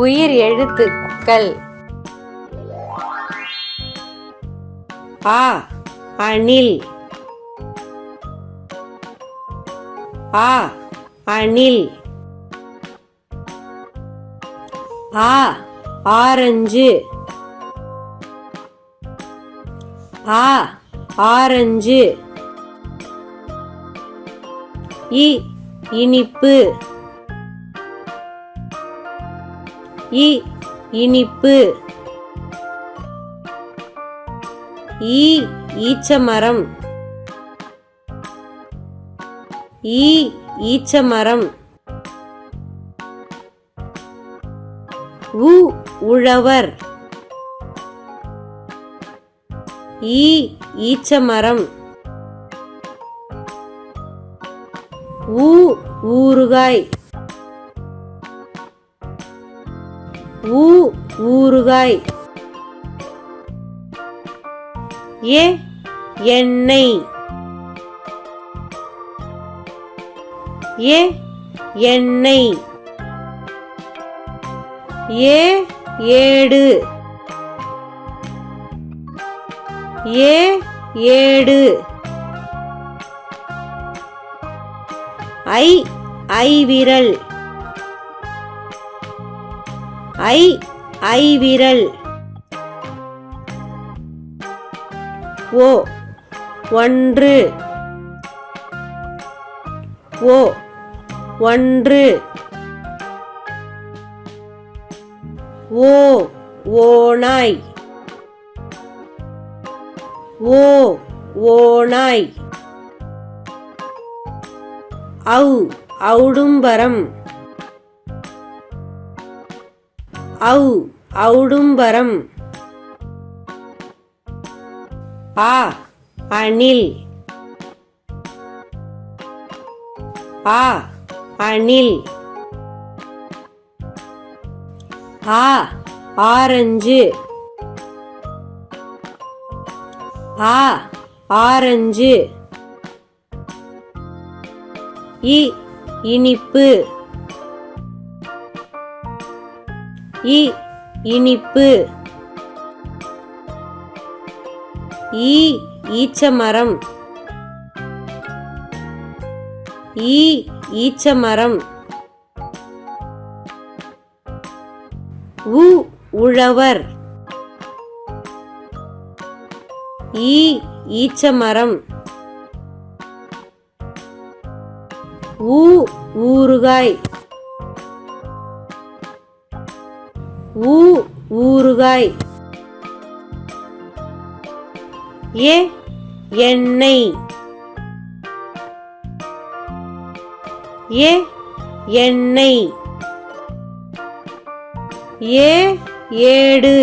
உயிர் எழுத்துக்கள். ஆ அணில். ஆ அணில். ஆ ஆரஞ்சு. ஆ ஆரஞ்சு. இ இனிப்பு. இ இனிப்பு. ஈ ஈச்சமரம். ஈ ஈச்சமரம். உ உழவர். ஈ ஈச்சமரம். ஊ ஊறுகாய். ஊ ஊறுகாய். ஏ எண்ணெய். ஏ எண்ணெய். ஏ ஏடு. ஏ ஏடு. ஐ ஐவிரல். ஐ ஐவிரல். ஓ ஒன்று. ஓ ஒன்று. ஓ ஓநாய். ஓ ஓநாய். ஔ ஔடும்பரம். ஔ ஔடும்பரம். ஆ அணில். ஆ அணில். ஆ ஆரஞ்சு. ஆ ஆரஞ்சு. இ இனிப்பு. இ இனிப்பு. ஈ ஈச்சமரம். ஈ ஈச்சமரம். உ உழவர். ஈ ஈச்சமரம். ஊ ஊறுகாய். ஊ ஊறுகாய். ஏ எண்ணெய். ஏ எண்ணெய். ஏ ஏடு.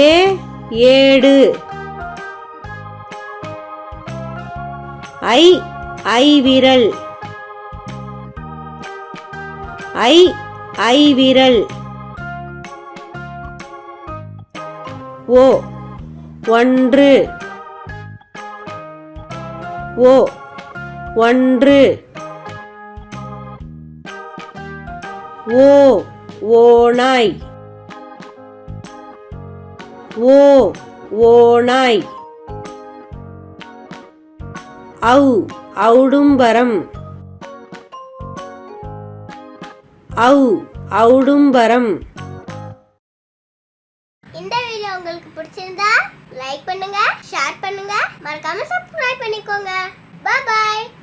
ஏ ஏடு. ஐ ஐவிரல். ஐ ஐவிரல். ஓ ஒன்று. ஓ ஒன்று. ஓ ஓநாய். ஓ ஓநாய். ஔ ஔடும்பரம். ஔ ஔடும்பரம். இந்த வீடியோ உங்களுக்கு பிடிச்சிருந்தா லைக் பண்ணுங்க, ஷேர் பண்ணுங்க, மறக்காம சப்ஸ்கிரைப் பண்ணிக்கோங்க. Bye by.